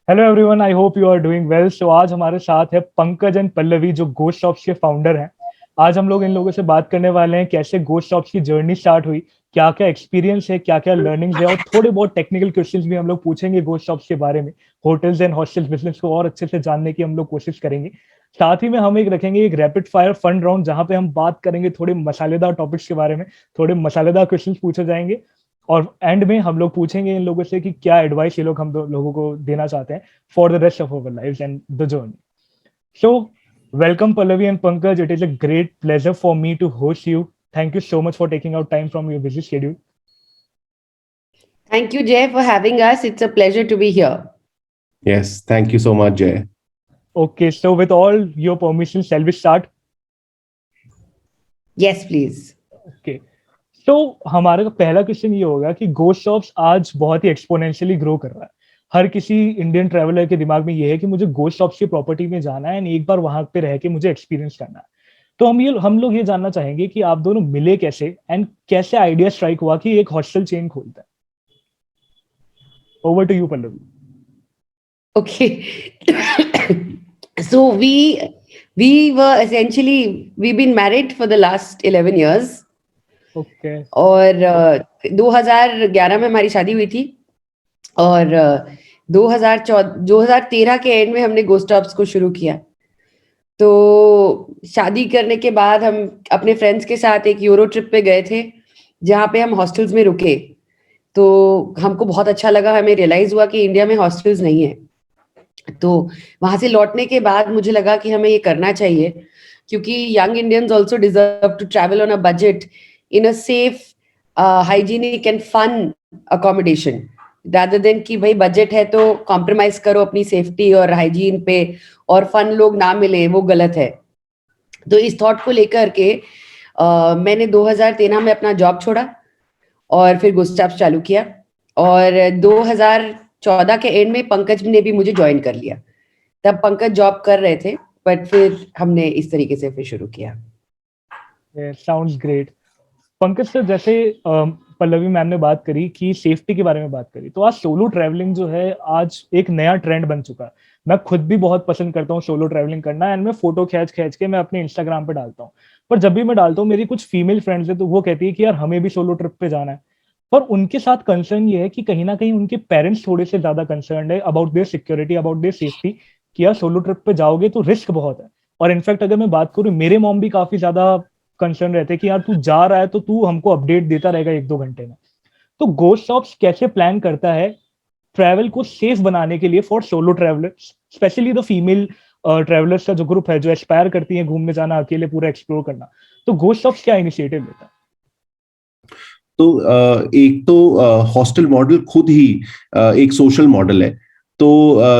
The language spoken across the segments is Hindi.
Hello everyone, I hope you are doing well. So आज हमारे साथ है पंकज एंड पल्लवी जो गोस्ट शॉप्स के फाउंडर हैं। आज हम लोग इन लोगों से बात करने वाले हैं कैसे गोस्ट शॉप्स की जर्नी स्टार्ट हुई, क्या क्या एक्सपीरियंस है, क्या क्या लर्निंग्स है, और थोड़े बहुत टेक्निकल क्वेश्चंस भी हम लोग पूछेंगे गोस्ट शॉप्स के बारे में। होटल्स एंड हॉस्टल्स बिजनेस को और अच्छे से जानने की हम लोग कोशिश करेंगे। साथ ही में हम एक रखेंगे एक रैपिड फायर फन राउंड, जहां पे हम बात करेंगे थोड़े मसालेदार टॉपिक्स के बारे में, थोड़े मसालेदार क्वेश्चंस पूछे जाएंगे। और एंड में हम लोग पूछेंगे इन लोगों से कि क्या एडवाइस ये लोग हम लोगों को देना चाहते हैं for the rest of our lives and the journey. So welcome Pallavi and Pankaj. It is a great pleasure for me to host you. Thank you so much for taking out time from your busy schedule. Thank you, Jay, for having us. It's a pleasure to be here. Yes, thank you so much, Jay. Okay, so with all your permission, shall we start? Yes, please. Okay. तो हमारा पहला क्वेश्चन ये होगा कि गोस्ट शॉप्स आज बहुत ही एक्सपोनेंशियली ग्रो कर रहा है। हर किसी इंडियन ट्रैवलर के दिमाग में ये है कि मुझे गोस्ट शॉप्स की प्रॉपर्टी में जाना है एंड एक बार वहां पे रह के मुझे एक्सपीरियंस करना है। तो हम लोग ये जानना चाहेंगे कि आप दोनों मिले कैसे एंड कैसे आइडिया स्ट्राइक हुआ कि एक हॉस्टल चेन खोलता है। Over to you Pallavi. Okay. So we've been married for the last 11 years. Okay. और 2011 में हमारी शादी हुई थी और 2013 के एंड में हमने गोस्ट शॉप्स को शुरू किया। तो शादी करने के बाद हम अपने फ्रेंड्स के साथ एक यूरो ट्रिप पे गए थे, जहाँ पे हम हॉस्टल्स में रुके। तो हमको बहुत अच्छा लगा, हमें रियलाइज हुआ कि इंडिया में हॉस्टल्स नहीं है। तो वहां से लौटने के बाद मुझे लगा कि हमें ये करना चाहिए, क्योंकि young Indians also deserve to travel on a budget in a safe, hygienic and fun accommodation, rather than कि भाई बजट है तो कॉम्प्रोमाइज करो अपनी सेफ्टी और हाइजीन पे और फन लोग ना मिले, वो गलत है। तो इस थॉट को लेकर के मैंने 2013 में अपना जॉब छोड़ा और फिर गुस्टाफ चालू किया। और 2014 के एंड में पंकज ने भी मुझे ज्वाइन कर लिया। तब पंकज जॉब कर रहे थे, बट फिर हमने इस तरीके से फिर शुरू किया। Sounds great. पंकज सर, जैसे पल्लवी मैम ने बात करी कि सेफ्टी के बारे में बात करी, तो आज सोलो ट्रैवलिंग जो है आज एक नया ट्रेंड बन चुका है। मैं खुद भी बहुत पसंद करता हूँ सोलो ट्रैवलिंग करना एंड मैं फोटो खींच खींच के मैं अपने इंस्टाग्राम पे डालता हूँ। पर जब भी मैं डालता हूँ मेरी कुछ फीमेल फ्रेंड्स है तो वो कहती है कि यार हमें भी सोलो ट्रिप पे जाना है। पर उनके साथ कंसर्न ये है कि कहीं ना कहीं उनके पेरेंट्स थोड़े से ज्यादा कंसर्न है about their security, about their safety, कि यार सोलो ट्रिप पे जाओगे तो रिस्क बहुत है। और इनफैक्ट अगर मैं बात करूँ, मेरे मॉम भी काफी ज्यादा कंसर्न रहते हैं कि यार तू जा रहा है तो तू हमको अपडेट देता रहेगा एक दो घंटे में। तो गोस्ट शॉप्स कैसे प्लान करता है ट्रैवल को सेफ बनाने के लिए for solo travellers, specially the female travellers का जो ग्रुप है जो एस्पायर करती है घूमने जाना, अकेले पूरा एक्सप्लोर करना। तो गोस्ट शॉप्स क्या इनिशिएटिव लेता है? तो एक तो हॉस्टल मॉडल खुद ही एक सोशल मॉडल है। तो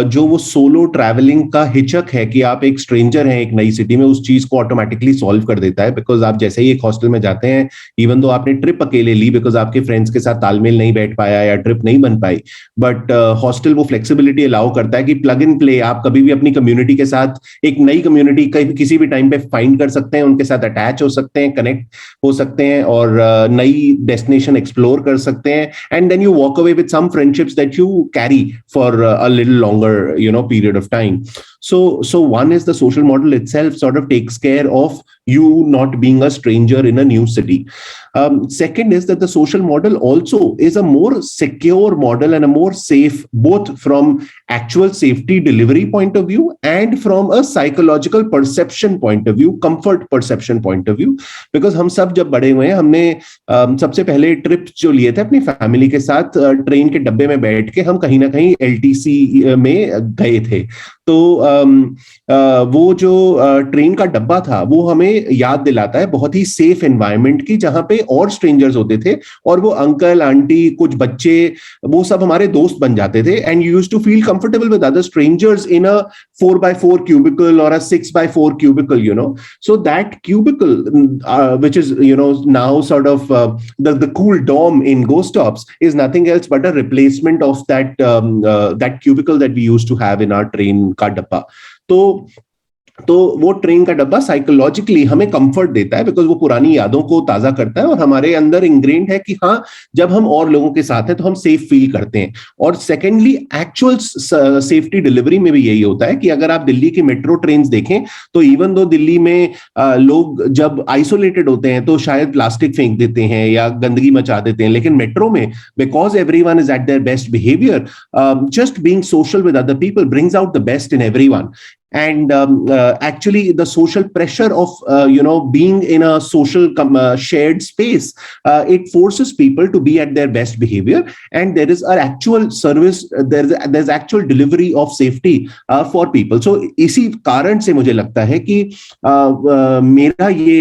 जो वो सोलो ट्रैवलिंग का हिचक है कि आप एक स्ट्रेंजर हैं एक नई सिटी में, उस चीज को ऑटोमेटिकली सॉल्व कर देता है। बिकॉज आप जैसे ही एक हॉस्टल में जाते हैं, इवन दो आपने ट्रिप अकेले ली बिकॉज आपके फ्रेंड्स के साथ तालमेल नहीं बैठ पाया या ट्रिप नहीं बन पाई, बट हॉस्टल वो फ्लेक्सिबिलिटी अलाउ करता है कि प्लग इन प्ले आप कभी भी अपनी कम्युनिटी के साथ, एक नई कम्युनिटी किसी भी टाइम पे फाइंड कर सकते हैं, उनके साथ अटैच हो सकते हैं, कनेक्ट हो सकते हैं और नई डेस्टिनेशन एक्सप्लोर कर सकते हैं। And then you walk away with some friendships that you carry for a little longer period of time. So one is the social model itself sort of takes care of you not being a stranger in a new city. Second is that the social model also is a more secure model and a more safe, both from actual safety delivery point of view and from a psychological perception point of view, comfort perception point of view. Because हम सब जब बड़े हुए हैं, हमने सबसे पहले ट्रिप जो लिए थे अपनी फैमिली के साथ, ट्रेन के डब्बे में बैठ के हम कहीं ना कहीं एलटीसी में गए थे। तो वो जो ट्रेन का डब्बा था वो हमें याद दिलाता है बहुत ही सेफ एनवायरनमेंट की, जहां पे और स्ट्रेंजर्स होते थे और वो अंकल आंटी कुछ बच्चे वो सब हमारे दोस्त बन जाते थे। And you used to feel comfortable with other strangers in a 4x4 cubicle or a 6x4 cubicle, so that cubicle which is now sort of the cool dome in ghost stops is nothing else but a replacement of that that cubicle that we used to have in our train ka dabba. तो तो वो ट्रेन का डब्बा साइकोलॉजिकली हमें कंफर्ट देता है, बिकॉज वो पुरानी यादों को ताजा करता है और हमारे अंदर इंग्रेन्ड है कि हाँ, जब हम और लोगों के साथ हैं तो हम सेफ फील करते हैं। और सेकेंडली, एक्चुअल सेफ्टी डिलीवरी में भी यही होता है कि अगर आप दिल्ली की मेट्रो ट्रेन देखें तो इवन दो दिल्ली में लोग जब आइसोलेटेड होते हैं तो शायद प्लास्टिक फेंक देते हैं या गंदगी मचा देते हैं, लेकिन मेट्रो में because everyone is eight their best behaviour, just being social with other people brings out the best in everyone. And actually the social pressure of being in a social shared space, it forces people to be at their best behavior, and there is an actual service, there's actual delivery of safety for people. So इसी कारण से मुझे लगता है कि मेरा ये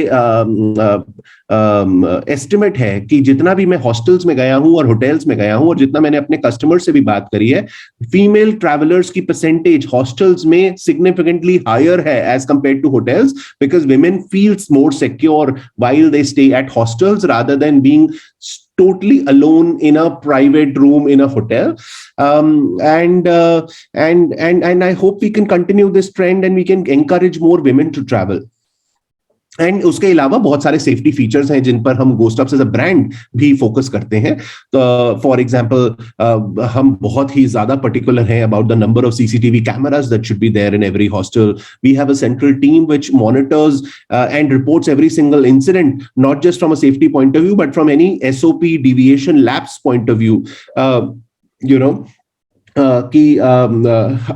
एस्टिमेट है कि जितना भी मैं हॉस्टल्स में गया हूं और होटल्स में गया हूं और जितना मैंने अपने कस्टमर से भी बात करी है, फीमेल ट्रैवलर्स की परसेंटेज हॉस्टल्स में significantly higher hai as compared to hotels, because women feels more secure while they stay at hostels rather than being totally alone in a private room in a hotel. And I hope we can continue this trend and we can encourage more women to travel. And उसके अलावा बहुत सारे सेफ्टी फीचर्स हैं जिन पर हम GoStops एज अ ब्रांड भी फोकस करते हैं. तो फॉर एग्जांपल हम बहुत ही ज्यादा पर्टिकुलर हैं about the number of CCTV cameras that should be there in every hostel. We have a central team which monitors and reports every single incident, not just from a safety point of view but from any SOP deviation lapse point of view.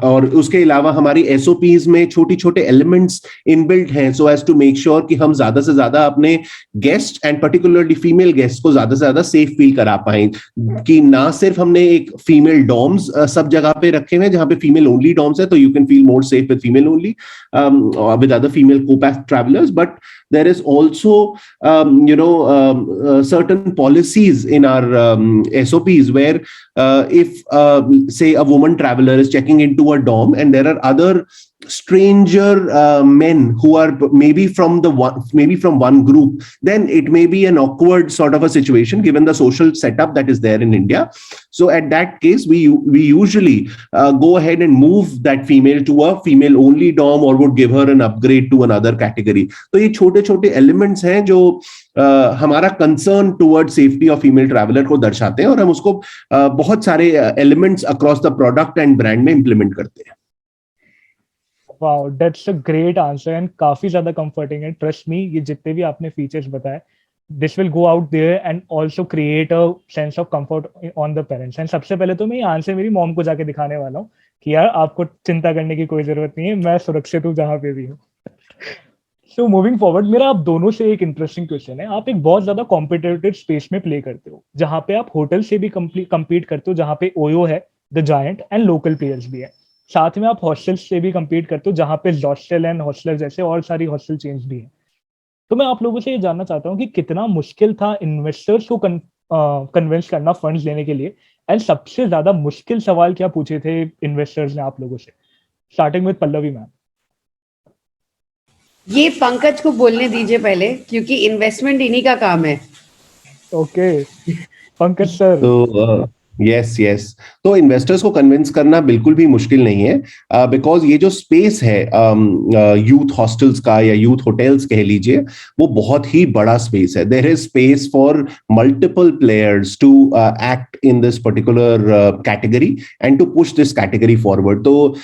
और उसके अलावा हमारी SOPs में छोटी छोटे एलिमेंट्स इनबिल्ट हैं so as to make sure कि हम ज्यादा से ज्यादा अपने guest and particularly female guest को ज्यादा से ज्यादा सेफ फील करा पाए. कि ना सिर्फ हमने एक फीमेल डॉम्स सब जगह पे रखे हुए हैं जहां पे फीमेल ओनली डॉम्स है, तो you can feel more safe with female only with other female co-path travelers, but there is also certain policies in our SOPs where if say a woman traveler is checking into a dorm and there are other stranger men who are maybe from one group, then it may be an awkward sort of a situation given the social setup that is there in India. So at that case we usually go ahead and move that female to a female only dorm or would give her an upgrade to another category. तो ये छोटे छोटे elements हैं जो हमारा concern toward safety of female traveller को दर्शाते हैं और हम उसको बहुत सारे elements across the product and brand में इंप्लीमेंट करते हैं. Wow, that's a great answer and काफी ज्यादा कंफर्टिंग है. ट्रस्ट मी, ये जितने भी आपने फीचर्स बताए, this will go out there and also create a sense of comfort on the parents. And सबसे पहले तो मैं ये आंसर मेरी मॉम को जाके दिखाने वाला हूँ कि यार आपको चिंता करने की कोई जरूरत नहीं है, मैं सुरक्षित हूँ जहाँ पे भी हूँ. सो मूविंग फॉरवर्ड, मेरा आप दोनों से एक इंटरेस्टिंग क्वेश्चन है. आप एक बहुत ज्यादा कॉम्पिटिटिव स्पेस में प्ले करते हो जहाँ पे आप होटल से भी कम्पीट करते हो, जहाँ पे ओयो है, the giant and local players भी है. साथ में आप हॉस्टल से भी कम्पीट करते हो जहाँ पे हॉस्टल एंड हॉस्टलर जैसे और सारी हॉस्टल चेन्स भी हैं. तो मैं आप लोगों से ये जानना चाहता हूँ कि कितना मुश्किल था इन्वेस्टर्स को कन्विंस करना फंड्स लेने के लिए, एंड सबसे ज्यादा मुश्किल सवाल क्या पूछे थे इन्वेस्टर्स ने आप लोगों से, स्टार्टिंग विद पल्लवी मैम. ये पंकज को बोलने दीजिए पहले, क्योंकि इन्वेस्टमेंट इन्हीं का काम है. Okay, Pankaj sir. तो यस तो इन्वेस्टर्स को कन्विंस करना बिल्कुल भी मुश्किल नहीं है, बिकॉज ये जो स्पेस है यूथ हॉस्टल्स का या यूथ होटल्स कह लीजिए, वो बहुत ही बड़ा स्पेस है. There is space for multiple players to act in this particular category and to push this category forward. तो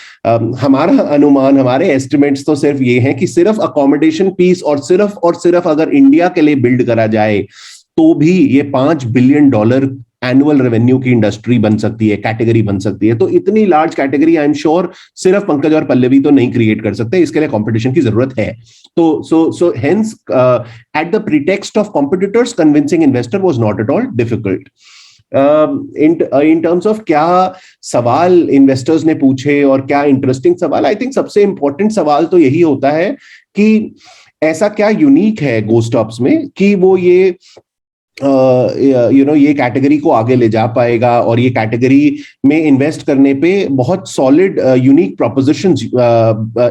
हमारा अनुमान, हमारे एस्टिमेट्स तो सिर्फ ये हैं कि सिर्फ अकोमोडेशन पीस और सिर्फ अगर इंडिया के लिए बिल्ड करा जाए तो भी ये $5 बिलियन एनुअल रेवेन्यू की इंडस्ट्री बन सकती है, कैटेगरी बन सकती है. तो इतनी large category I am sure सिर्फ पंकज और पल्लवी तो नहीं क्रिएट कर सकते, इसके लिए कंपटीशन की जरूरत है. तो so hence at the pretext of competitors convincing investor was not at all difficult. In terms of क्या सवाल इन्वेस्टर्स ने पूछे और क्या इंटरेस्टिंग सवाल, आई थिंक सबसे इंपॉर्टेंट सवाल तो यही होता है कि ऐसा क्या यूनिक है GoStops में कि वो ये ये कैटेगरी को आगे ले जा पाएगा और ये कैटेगरी में इन्वेस्ट करने पे बहुत सॉलिड यूनिक प्रोपोजिशंस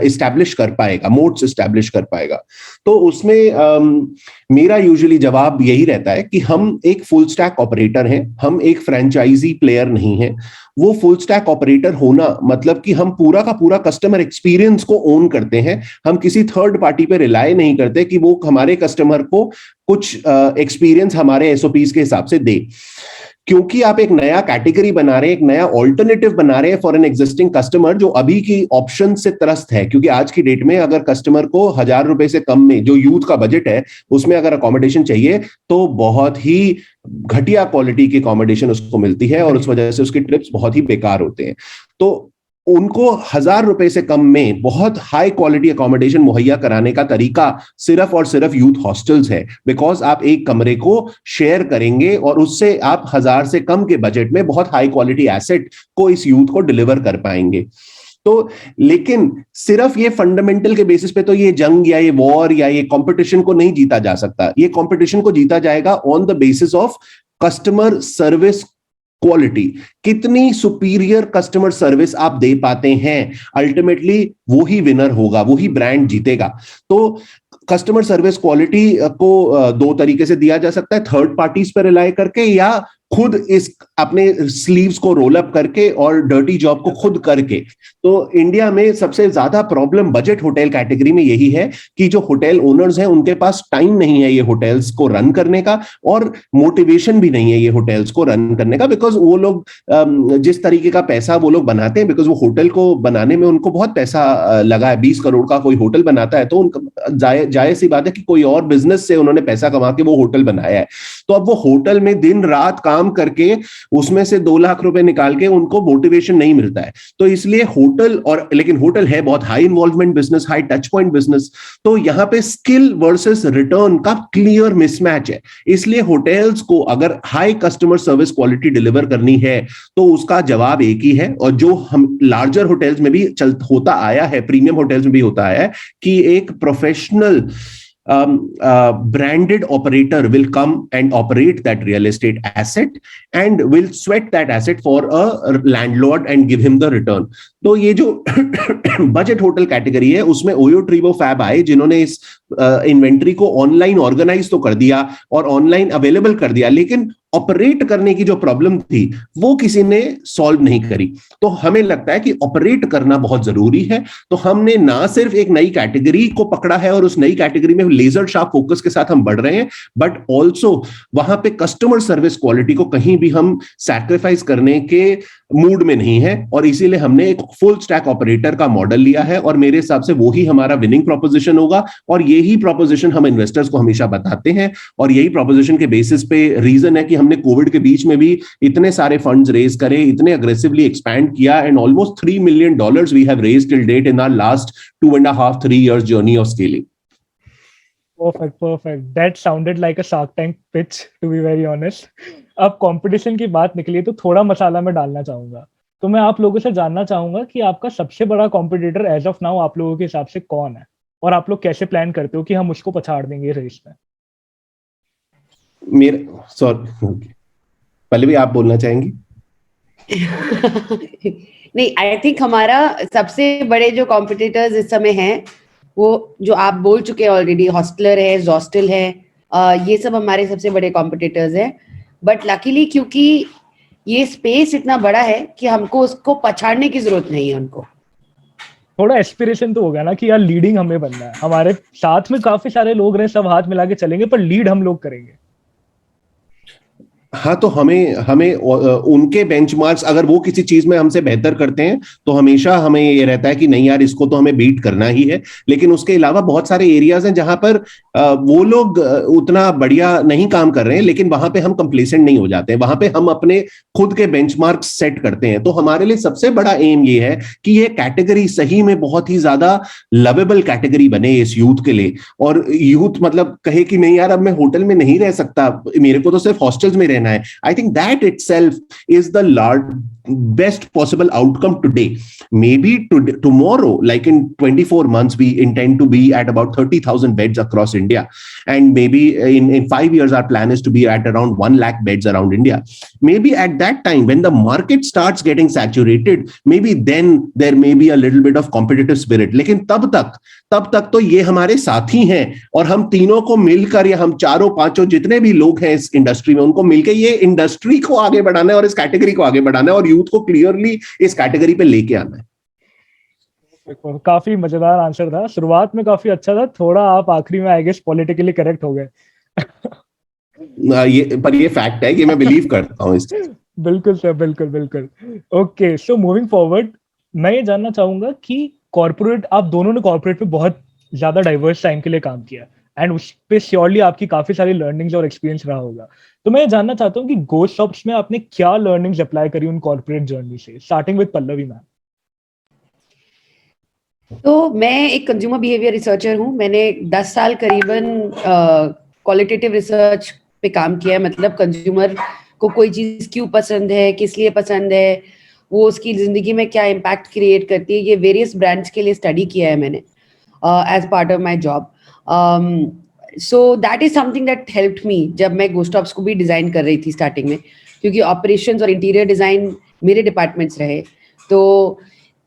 इस्टेब्लिश कर पाएगा, मोड्स इस्टेब्लिश कर पाएगा। तो उसमें मेरा यूजुअली जवाब यही रहता है कि हम एक फुल स्टैक ऑपरेटर हैं, हम एक फ्रेंचाइजी प्लेयर नहीं है। वो फुल स्टैक ऑपरेटर होना मतलब कि हम पूरा का पूरा कस्टमर एक्सपीरियंस को ओन करते हैं। हम किसी थर्ड पार्टी पे रिलाय नहीं करते कि वो हमारे कस्टमर को कुछ एक्सपीरियंस हमारे एसओपीज के हिसाब से दे। क्योंकि आप एक नया कैटेगरी बना रहे हैं, एक नया ऑल्टरनेटिव बना रहे हैं फॉर एन एग्जिस्टिंग कस्टमर जो अभी की ऑप्शन से त्रस्त है। क्योंकि आज की डेट में अगर कस्टमर को 1,000 रुपए से कम में, जो यूथ का बजट है उसमें अगर अकोमोडेशन चाहिए तो बहुत ही घटिया क्वालिटी की अकोमोडेशन उसको मिलती है और उस वजह से उसके ट्रिप्स बहुत ही बेकार होते हैं। तो उनको 1,000 रुपए से कम में बहुत हाई क्वालिटी अकोमोडेशन मुहैया कराने का तरीका सिर्फ और सिर्फ यूथ हॉस्टल्स है। बिकॉज आप एक कमरे को शेयर करेंगे और उससे आप 1,000 से कम के बजट में बहुत हाई क्वालिटी एसेट को इस यूथ को डिलीवर कर पाएंगे। तो लेकिन सिर्फ ये फंडामेंटल के बेसिस पे तो ये जंग या ये वॉर या ये कंपटीशन को नहीं जीता जा सकता। ये कंपटीशन को जीता जाएगा on the basis of customer service quality. कितनी सुपीरियर कस्टमर सर्विस आप दे पाते हैं, अल्टीमेटली वो ही विनर होगा, वो ही ब्रांड जीतेगा। तो कस्टमर सर्विस क्वालिटी को दो तरीके से दिया जा सकता है, थर्ड पार्टीज पर रिलाय करके या खुद इस अपने स्लीव्स को रोल अप करके और डर्टी जॉब को खुद करके। तो इंडिया में सबसे ज्यादा प्रॉब्लम बजट होटल कैटेगरी में यही है कि जो होटल ओनर्स हैं उनके पास टाइम नहीं है ये होटल्स को रन करने का और मोटिवेशन भी नहीं है ये होटल्स को रन करने का। बिकॉज वो लोग जिस तरीके का पैसा वो लोग बनाते हैं, बिकॉज वो होटल को बनाने में उनको बहुत पैसा लगा है। 20 करोड़ का कोई होटल बनाता है तो उनका जायज सी बात है कि कोई और बिजनेस से उन्होंने पैसा कमा के वो होटल बनाया है। तो अब वो होटल में दिन रात काम करके उसमें से 2 लाख रुपए निकाल के उनको मोटिवेशन नहीं मिलता है। तो इसलिए होटल, और लेकिन होटल है बहुत high involvement business, high touch point business. तो यहां पे स्किल वर्सेस रिटर्न का क्लियर मिसमैच है। इसलिए होटल्स को अगर high customer service quality deliver करनी है तो उसका जवाब एक ही है, और जो हम लार्जर होटल्स में भी होता आया है, प्रीमियम होटल्स में भी होता आया है कि एक professional branded operator will come and operate that real estate asset and will sweat that asset for a landlord and give him the return. तो ये जो बजट होटल कैटेगरी है उसमें ओयो ट्रिबो फैब आए जिन्होंने इस इन्वेंट्री को ऑनलाइन ऑर्गेनाइज तो कर दिया और ऑनलाइन अवेलेबल कर दिया, लेकिन ऑपरेट करने की जो प्रॉब्लम थी वो किसी ने सॉल्व नहीं करी। तो हमें लगता है कि ऑपरेट करना बहुत जरूरी है। तो हमने ना सिर्फ एक नई कैटेगरी को पकड़ा है और उस नई कैटेगरी में लेजर शार्प फोकस के साथ हम बढ़ रहे हैं, बट ऑल्सो वहां पे कस्टमर सर्विस क्वालिटी को कहीं भी हम सैक्रिफाइस करने के मूड में नहीं है। और इसीलिए हमने एक फुल स्टैक ऑपरेटर का मॉडल लिया है और मेरे हिसाब से वो ही हमारा विनिंग प्रोपोजिशन होगा। और यही प्रोपोजिशन हम इन्वेस्टर्स को हमेशा बताते हैं और यही प्रोपोजिशन के बेसिस पे रीजन है कि हमने कोविड के बीच में भी इतने सारे फंड्स रेज करे, इतने अग्रेसिवली एक्सपैंड किया, and almost $3 million we have raised till date in our last 2.5-3 years journey of scaling. Perfect. That sounded like a Shark Tank pitch, to be very honest. अब कंपटीशन की बात निकली तो थोड़ा मसाला मैं डालना चाहूंगा। तो मैं आप लोगों से जानना चाहूंगा कि आपका सबसे बड़ा कॉम्पिटिटर एज ऑफ नाउ आप लोगों के हिसाब से कौन है, और आप लोग कैसे प्लान करते हो कि हम उसको पछाड़ देंगे रेस में? पहले भी आप बोलना चाहेंगी? नहीं, आई थिंक हमारा सबसे बड़े जो कॉम्पिटिटर्स इस समय हैं वो जो आप बोल चुके हैं ऑलरेडी, हॉस्टलर है, जॉस्टल है, ये सब हमारे सबसे बड़े कॉम्पिटिटर्स हैं। बट लकीली क्योंकि ये स्पेस इतना बड़ा है कि हमको उसको पछाड़ने की जरूरत नहीं है। उनको थोड़ा एस्पिरेशन तो होगा ना कि यार लीडिंग हमें बनना है, हमारे साथ में काफी सारे लोग रहे, सब हाथ मिला के चलेंगे पर लीड हम लोग करेंगे। हाँ, तो हमें उनके बेंचमार्क्स अगर वो किसी चीज में हमसे बेहतर करते हैं तो हमेशा हमें ये रहता है कि नहीं यार इसको तो हमें बीट करना ही है। लेकिन उसके अलावा बहुत सारे एरियाज हैं जहां पर वो लोग उतना बढ़िया नहीं काम कर रहे हैं, लेकिन वहां पे हम कंप्लेसेंट नहीं हो जाते हैं, वहां पे हम अपने खुद के बेंचमार्क्स सेट करते हैं। तो हमारे लिए सबसे बड़ा एम ये है कि ये कैटेगरी सही में बहुत ही ज्यादा लवेबल कैटेगरी बने इस यूथ के लिए। और यूथ मतलब कहे कि नहीं यार अब मैं होटल में नहीं रह सकता, मेरे को तो सिर्फ हॉस्टल्स में रहना रहना है. I think that itself is the best possible outcome today. Maybe tomorrow, like in 24 months, we intend to be at about 30,000 beds across India, and maybe in 5 years our plan is to be at around 1 lakh beds around India. Maybe at that time, when the market starts getting saturated, maybe then there may be a little bit of competitive spirit. लेकिन तब तक तो ये हमारे साथी हैं, और हम तीनों को मिलकर, या हम चारों पांचों जितने भी लोग हैं इस इंडस्ट्री में, उनको मिलकर ये इंडस्ट्री को आगे बढ़ाना है और इस कैटेगरी को आगे बढ़ाना है और यूथ को क्लियरली इस कैटेगरी पे लेके आना है. काफी मजेदार आंसर था, शुरुआत में काफी अच्छा था, थोड़ा आप आखिरी में आई गेस पॉलिटिकली करेक्ट हो गए. ये फैक्ट है कि मैं बिलीव करता हूँ इस. बिल्कुल सर, बिल्कुल. ओके, सो मूविंग फॉरवर्ड, मैं ये जानना चाहूंगा कि कॉर्पोरेट, आप दोनों ने कॉर्पोरेट में बहुत ज्यादा डाइवर्स टाइम के लिए काम किया एंड उस पे श्योरली आपकी काफी सारी लर्निंग्स और एक्सपीरियंस रहा होगा. तो मैं ये जानना चाहता हूँ कि गोस्ट शॉप्स में आपने क्या लर्निंग्स अप्लाई करी उन कॉर्पोरेट जर्नी से, स्टार्टिंग विद पल्लवी मैम. तो मैं एक कंज्यूमर बिहेवियर रिसर्चर हूँ. मैंने 10 साल करीबन क्वालिटेटिव रिसर्च पे काम किया है. मतलब कंज्यूमर को कोई चीज क्यों पसंद है, किस लिए पसंद है, वो उसकी जिंदगी में क्या इम्पैक्ट क्रिएट करती है, ये वेरियस ब्रांड्स के लिए स्टडी किया है मैंने as part of my job. So that is something that helped me जब मैं गोस्ट शॉप्स को भी डिजाइन कर रही थी स्टार्टिंग में, क्योंकि ऑपरेशंस और इंटीरियर डिजाइन मेरे डिपार्टमेंट्स रहे. तो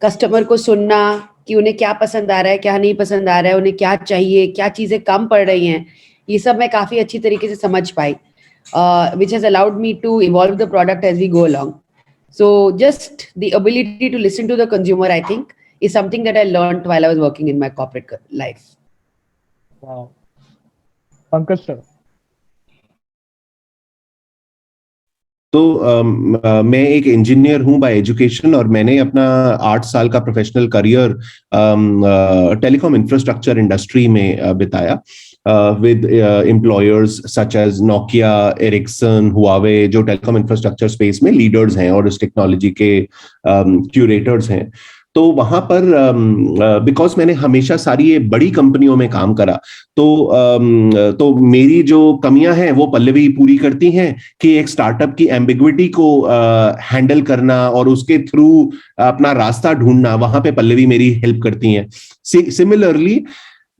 कस्टमर को सुनना कि उन्हें क्या पसंद आ रहा है, क्या नहीं पसंद आ रहा है, उन्हें क्या चाहिए, क्या चीजें कम पड़ रही हैं, ये सब मैं काफी अच्छी तरीके से समझ पाई, which has allowed me to evolve the product as we go along. So just the ability to listen to the consumer, I think, is something that I learned while I was working in my corporate life. Wow. Pankaj sir. तो मैं एक इंजीनियर हूं बाय एजुकेशन, और मैंने अपना 8 साल का professional career telecom infrastructure industry में बिताया with employers such as Nokia, Ericsson, Huawei, जो टेलीकॉम इंफ्रास्ट्रक्चर स्पेस में लीडर्स हैं और इस टेक्नोलॉजी के क्यूरेटर्स हैं. तो वहां पर बिकॉज मैंने हमेशा सारी ये बड़ी कंपनियों में काम करा, तो मेरी जो कमियां हैं वो पल्लवी पूरी करती हैं कि एक स्टार्टअप की एम्बिग्विटी को हैंडल करना और उसके थ्रू अपना रास्ता ढूंढना, वहां पे पल्लवी मेरी हेल्प करती हैं. सिमिलरली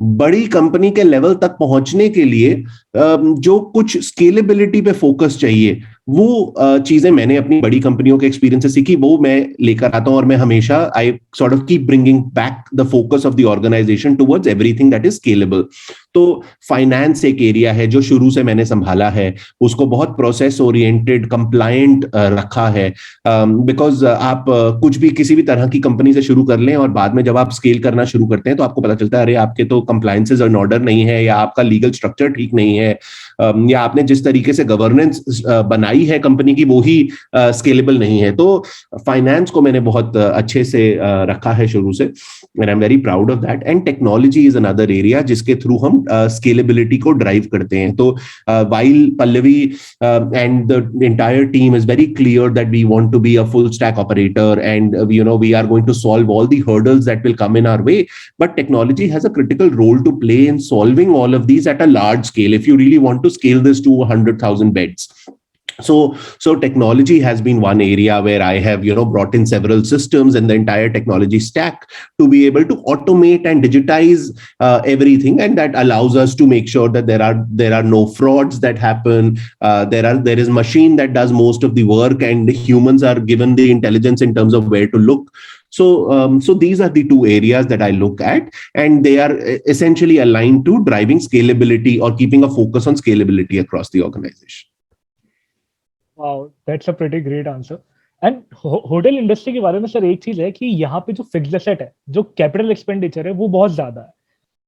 बड़ी कंपनी के लेवल तक पहुंचने के लिए जो कुछ स्केलेबिलिटी पे फोकस चाहिए, वो चीजें मैंने अपनी बड़ी कंपनियों के एक्सपीरियंस से सीखी, वो मैं लेकर आता हूं. और मैं हमेशा I sort of keep bringing back the focus of the organisation towards everything that is scalable. तो फाइनेंस एक एरिया है जो शुरू से मैंने संभाला है, उसको बहुत प्रोसेस ओरिएंटेड, कंप्लायंट रखा है. बिकॉज आप कुछ भी किसी भी तरह की कंपनी से शुरू कर लें और बाद में जब आप स्केल करना शुरू करते हैं तो आपको पता चलता है अरे आपके तो कंप्लायंसेस इन ऑर्डर नहीं है, या आपका लीगल स्ट्रक्चर ठीक नहीं है, या आपने जिस तरीके से गवर्नेंस बनाई है कंपनी की वो ही स्केलेबल नहीं है. तो फाइनेंस को मैंने बहुत अच्छे से रखा है शुरू से, and I am very proud of that. And technology is another area जिसके थ्रू हम स्केलेबिलिटी को ड्राइव करते हैं. तो while Pallavi and the entire team is very clear that we want to be a full stack operator, and we are going to solve all the hurdles that will come in our way, but technology has a critical role to play in solving all of these at a large scale if you really want to scale this to 100,000 beds. So technology has been one area where I have brought in several systems and the entire technology stack to be able to automate and digitize everything, and that allows us to make sure that there are no frauds that happen. There is machine that does most of the work, and the humans are given the intelligence in terms of where to look. So these are the two areas that I look at, and they are essentially aligned to driving scalability or keeping a focus on scalability across the organization. Wow, that's a pretty great answer. And hotel industry के बारे में सर एक चीज है कि यहाँ पे जो फिक्स्ड एसेट है, जो कैपिटल एक्सपेंडिचर है, वो बहुत ज्यादा है.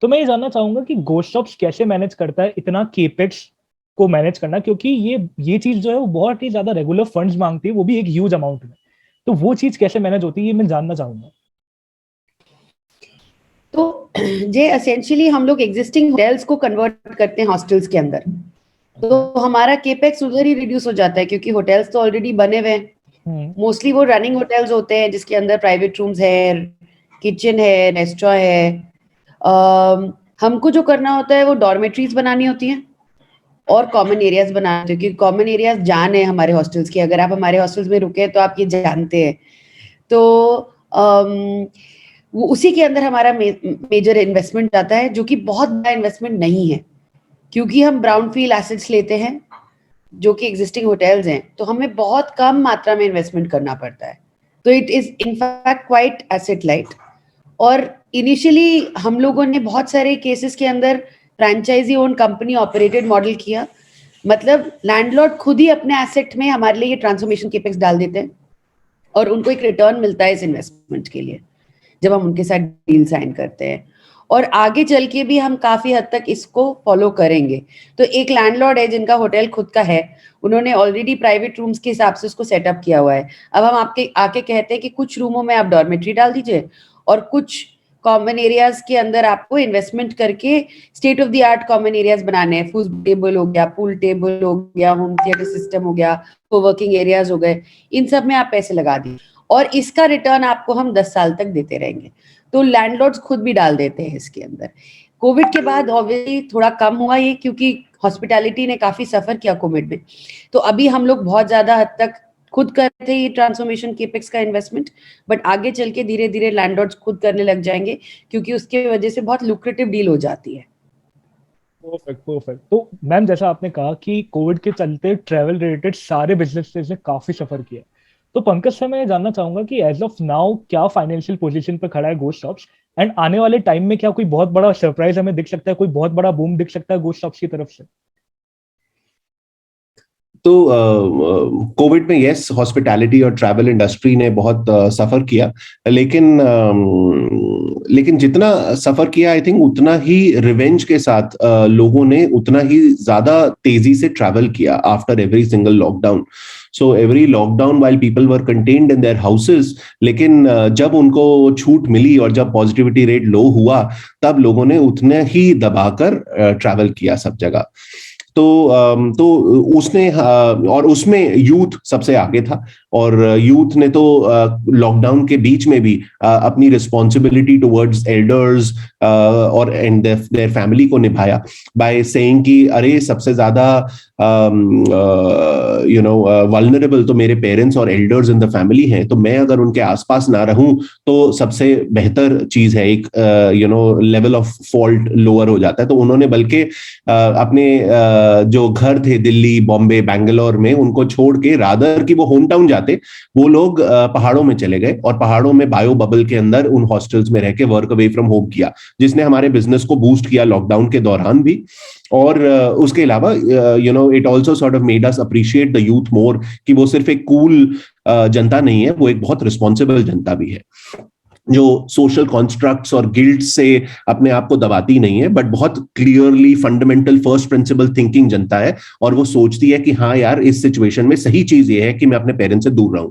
तो मैं ये जानना चाहूंगा कि गोस्ट शॉप्स कैसे मैनेज करता है इतना केपेक्स को मैनेज करना, क्योंकि ये चीज जो है वो बहुत ही ज्यादा रेगुलर फंड्स मांगती है, वो भी एक ह्यूज अमाउंट में. तो वो चीज कैसे मैनेज होती है, ये मैं जानना चाहूंगा. तो ये एसेंशियली हम लोग एग्जिस्टिंग होटल्स को कन्वर्ट करते हैं हॉस्टल्स के अंदर, तो हमारा केपेक्स उधर ही रिड्यूस हो जाता है, क्योंकि होटल्स तो ऑलरेडी बने हुए हैं. मोस्टली वो रनिंग होटल्स होते हैं जिसके अंदर प्राइवेट रूम्स है, किचन है, रेस्टोरेंट है. हमको जो करना होता है वो डॉर्मेट्रीज बनानी होती हैं, और कॉमन एरियाज बनाते हो, क्योंकि कॉमन एरियाज जान है हमारे हॉस्टल्स की, अगर आप हमारे हॉस्टल्स में रुके तो आप ये जानते हैं। तो वो उसी के अंदर हमारा मेजर इन्वेस्टमेंट आता है, जो कि बहुत बड़ा इन्वेस्टमेंट नहीं है, क्योंकि हम ब्राउनफील्ड एसेट्स लेते हैं जो कि एग्जिस्टिंग होटल्स हैं, तो हमें बहुत कम मात्रा में इन्वेस्टमेंट करना पड़ता है। तो it is in fact quite asset light. और इनिशियली हम लोगों ने बहुत सारे केसेस के अंदर franchisee owned company operated model किया, मतलब लैंडलॉर्ड खुद ही अपने एसेट में हमारे लिए ये ट्रांसफॉर्मेशन केपेक्स डाल देते हैं और उनको एक रिटर्न मिलता है इस इन्वेस्टमेंट के लिए जब हम उनके साथ डील साइन करते हैं। और आगे चल के भी हम काफी हद तक इसको फॉलो करेंगे। तो एक लैंडलॉर्ड है जिनका होटल खुद का है, उन्होंने ऑलरेडी प्राइवेट रूम्स के हिसाब से उसको सेटअप किया हुआ है। अब हम आपके आके कहते हैं कि कुछ रूमों में आप डॉर्मेट्री डाल दीजिए और कुछ कॉमन एरियाज के अंदर आपको इन्वेस्टमेंट करके state of the art common areas बनाने हैं। फूड टेबल हो गया, पूल टेबल हो गया, होम थिएटर सिस्टम हो गया, कोवर्किंग एरियाज हो गए, इन सब में आप पैसे लगा दिए और इसका रिटर्न आपको हम 10 साल तक देते रहेंगे। तो लैंडलॉर्ड्स खुद भी डाल देते हैं इसके अंदर। कोविड के बाद ऑब्वियसली थोड़ा कम हुआ ये, क्योंकि हॉस्पिटैलिटी ने काफी सफर किया कोविड में। तो अभी हम लोग बहुत ज्यादा हद तक खुद करते हैं ये ट्रांसफॉर्मेशन केपेक्स का इन्वेस्टमेंट, बट आगे चल के धीरे धीरे लैंडलॉर्ड्स खुद करने लग जाएंगे, क्योंकि उसके वजह से बहुत लुक्रेटिव डील हो जाती है। Perfect perfect. तो मैम जैसा आपने कहा कि कोविड के चलते ट्रैवल रिलेटेड सारे बिजनेसेस ने काफी सफर किया, तो पंकज से मैं ये जानना चाहूंगा कि एज ऑफ नाउ क्या फाइनेंशियल पोजीशन पे खड़ा है गोस्ट शॉप्स, एंड आने वाले टाइम में क्या कोई बहुत बड़ा सरप्राइज हमें दिख सकता है, कोई बहुत बड़ा बूम दिख सकता है गोस्ट शॉप्स की तरफ से? तो कोविड में यस, हॉस्पिटैलिटी और ट्रैवल इंडस्ट्री ने बहुत सफर किया, लेकिन लेकिन जितना सफर किया आई थिंक उतना ही रिवेंज के साथ लोगों ने उतना ही ज्यादा तेजी से ट्रैवल किया after every single lockdown. So every lockdown while people were contained in their houses, लेकिन जब उनको छूट मिली और जब पॉजिटिविटी रेट लो हुआ तब लोगों ने उतने ही दबाकर ट्रैवल किया सब जगह। तो उसने और उसमें यूथ सबसे आगे था, और यूथ ने तो लॉकडाउन के बीच में भी अपनी रिस्पॉन्सिबिलिटी टुवर्ड्स एल्डर्स और एंड देयर फैमिली को निभाया बाय सेइंग कि अरे सबसे ज्यादा वल्नरेबल तो मेरे पेरेंट्स और एल्डर्स इन द फैमिली हैं, तो मैं अगर उनके आसपास ना रहूं तो सबसे बेहतर चीज है, एक लेवल ऑफ फॉल्ट लोअर हो जाता है। तो उन्होंने बल्कि अपने जो घर थे दिल्ली, बॉम्बे, बैंगलोर में, उनको छोड़ के रादर कि वो होम टाउन जाते, वो लोग पहाड़ों में चले गए और पहाड़ों में बायो बबल के अंदर उन हॉस्टल्स में रह के वर्क अवे फ्रॉम होम किया, जिसने हमारे बिजनेस को बूस्ट किया लॉकडाउन के दौरान भी। और उसके अलावा it also sort of made us appreciate the youth more, कि वो सिर्फ एक कूल जनता नहीं है, वो एक बहुत रिस्पॉन्सिबल जनता भी है, जो सोशल कॉन्स्ट्रक्ट्स और गिल्ट से अपने आप को दबाती नहीं है, बट बहुत clearly fundamental first principle thinking जनता है, और वो सोचती है कि हाँ यार, इस सिचुएशन में सही चीज ये है कि मैं अपने पेरेंट्स से दूर रहूं।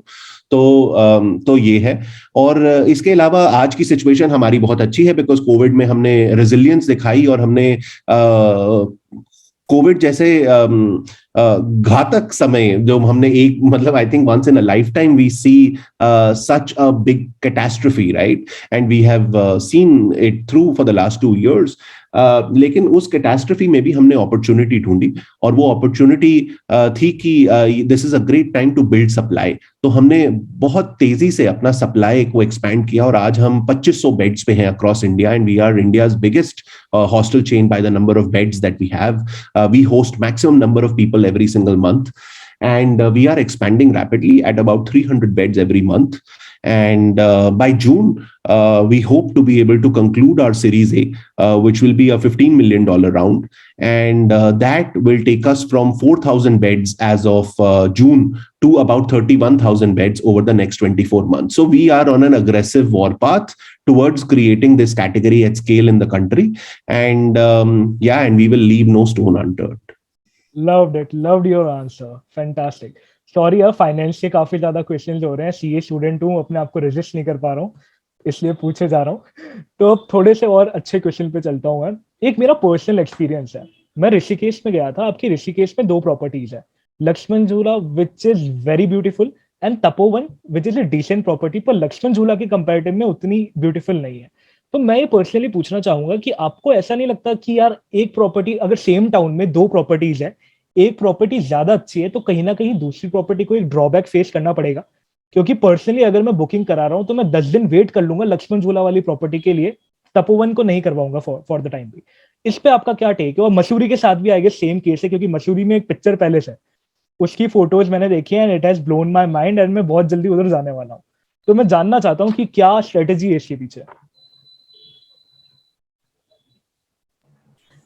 तो ये है। और इसके अलावा आज की सिचुएशन हमारी बहुत अच्छी है, बिकॉज कोविड में हमने रेजिलियंस दिखाई, और हमने कोविड जैसे घातक समय जो हमने एक मतलब I think once in a lifetime we see such a big catastrophe, right, and we have seen it through for the last 2 years, लेकिन उस कैटास्ट्रोफी में भी हमने अपॉर्चुनिटी ढूंढी, और वो अपॉर्चुनिटी थी कि this is a great time to build supply. तो हमने बहुत तेजी से अपना सप्लाई को एक्सपैंड किया, और आज हम 2500 बेड्स पे हैं across India, and we are India's biggest hostel chain by the number of beds that we have. We host maximum number of people every single month, and we are expanding rapidly at about 300 beds every month. And by June, we hope to be able to conclude our Series A, which will be a $15 million round. And that will take us from 4,000 beds as of June to about 31,000 beds over the next 24 months. So we are on an aggressive warpath towards creating this category at scale in the country. And and we will leave no stone unturned. Loved it, loved your answer, fantastic. Sorry यार, फाइनेंस के काफी ज्यादा क्वेश्चंस हो रहे हैं, सीए स्टूडेंट हूँ, अपने आप को रेजिस्ट नहीं कर पा रहा हूँ, इसलिए पूछे जा रहा हूँ। तो अब थोड़े से और अच्छे क्वेश्चन पे चलता हूँ मैं। एक मेरा पर्सनल एक्सपीरियंस है, मैं ऋषिकेश में गया था। आपकी ऋषिकेश में 2 प्रॉपर्टीज है, Laxman Jhula which is very beautiful, and Tapovan which is a decent property, पर लक्ष्मण झूला के कंपैरेटिव में उतनी ब्यूटीफुल नहीं है। तो मैं ये पर्सनली पूछना चाहूंगा कि आपको ऐसा नहीं लगता कि यार एक प्रॉपर्टी अगर सेम टाउन में 2 प्रॉपर्टीज है, एक प्रॉपर्टी ज्यादा अच्छी है तो कहीं ना कहीं दूसरी प्रॉपर्टी को एक ड्रॉबैक फेस करना पड़ेगा? क्योंकि पर्सनली अगर मैं बुकिंग करा रहा हूँ तो मैं 10 दिन वेट कर लूंगा लक्ष्मण झूला वाली प्रॉपर्टी के लिए, तपोवन को नहीं करवाऊंगा फॉर द टाइम भी। इस पे आपका क्या टेक है? और मसूरी के साथ भी आई गेस सेम केस है, क्योंकि मसूरी में एक पिक्चर पैलेस है, उसकी फोटोज मैंने देखी है and it has blown my mind and मैं बहुत जल्दी उधर जाने वाला हूँ। तो मैं जानना चाहता हूँ कि क्या स्ट्रेटेजी है इसके पीछे।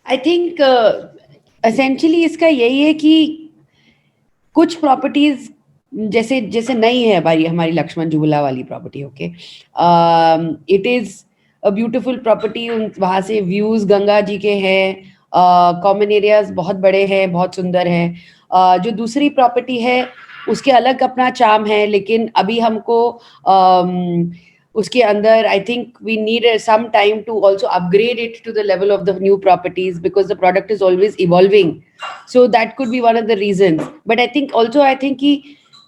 आई थिंक एसेंशियली इसका यही है कि कुछ प्रॉपर्टीज जैसे जैसे नई है हमारी लक्ष्मण झूला वाली property, okay, it is a beautiful property. वहां से व्यूज गंगा जी के हैं, कॉमन एरियाज बहुत बड़े हैं, बहुत सुंदर है। जो दूसरी प्रॉपर्टी है उसके अलग अपना चार्म है, लेकिन अभी हमको उसके अंदर I think we need some time to also upgrade it to the level of the new properties because the product is always evolving, so that could be one of the reasons. But I think कि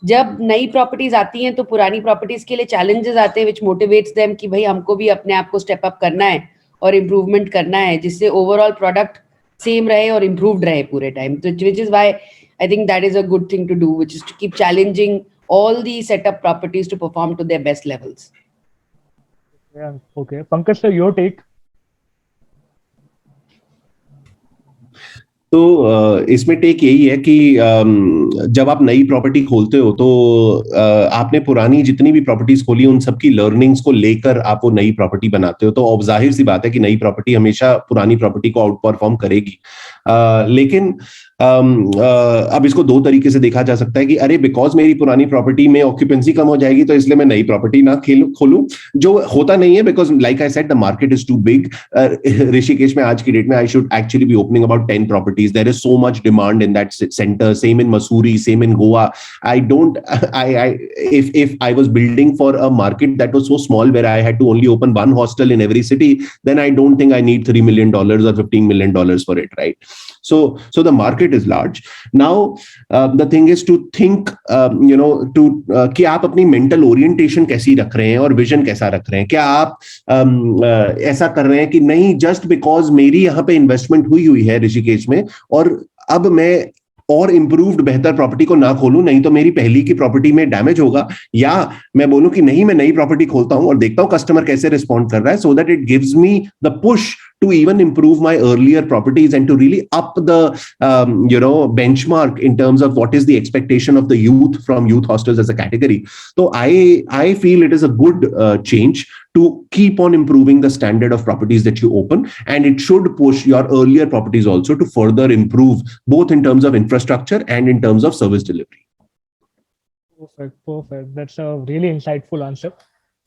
जब नई प्रॉपर्टीज आती हैं तो पुरानी प्रॉपर्टीज के लिए चैलेंजेस आते हैं विच मोटिवेट्स देम कि भाई हमको भी अपने आप को स्टेप अप करना है और इम्प्रूवमेंट करना है, जिससे ओवरऑल प्रोडक्ट सेम रहे और इम्प्रूव्ड रहे पूरे टाइम। तो which is why I think that is a good thing to do, which is to keep challenging all the setup properties to perform to their best levels. Yeah, okay. Pankaj sir, your take? तो इसमें टेक यही है कि जब आप नई प्रॉपर्टी खोलते हो तो आपने पुरानी जितनी भी प्रॉपर्टीज खोली उन सबकी लर्निंग्स को लेकर आप वो नई प्रॉपर्टी बनाते हो। तो अब जाहिर सी बात है कि नई प्रॉपर्टी हमेशा पुरानी प्रॉपर्टी को आउट परफॉर्म करेगी। लेकिन अब इसको दो तरीके से देखा जा सकता है कि अरे बिकॉज मेरी पुरानी प्रॉपर्टी में ऑक्यूपेंसी कम हो जाएगी तो इसलिए मैं नई प्रॉपर्टी ना खोलूं, जो होता नहीं है। Because like I said the market is too big. Rishikesh में आज की डेट में I should actually be opening about 10 properties. There is so much demand in that center. Same in Mussoorie, same in Goa. If I was building for a market that was so small where I had to only open one hostel in every city, then I don't think I need $3 million or $15 million for it, right? So the market is large. Now, the thing is to think, कि आप अपनी mental orientation कैसी रख रहे हैं और vision कैसा रख रहे हैं। क्या आप ऐसा कर रहे हैं कि नहीं just because मेरी यहाँ पे investment हुई है ऋषिकेश में और अब मैं और इंप्रूव्ड बेहतर प्रॉपर्टी को ना खोलूं, नहीं तो मेरी पहली की प्रॉपर्टी में डैमेज होगा, या मैं बोलूं कि नहीं मैं नई प्रॉपर्टी खोलता हूं और देखता हूं कस्टमर कैसे रिस्पॉन्ड कर रहा है, so that it gives me the push to even improve my earlier properties and to really up the benchmark in terms of what is the expectation of the youth from youth hostels as a category. So I feel it is a good change to keep on improving the standard of properties that you open, and it should push your earlier properties also to further improve both in terms of infrastructure and in terms of service delivery. Perfect. That's a really insightful answer.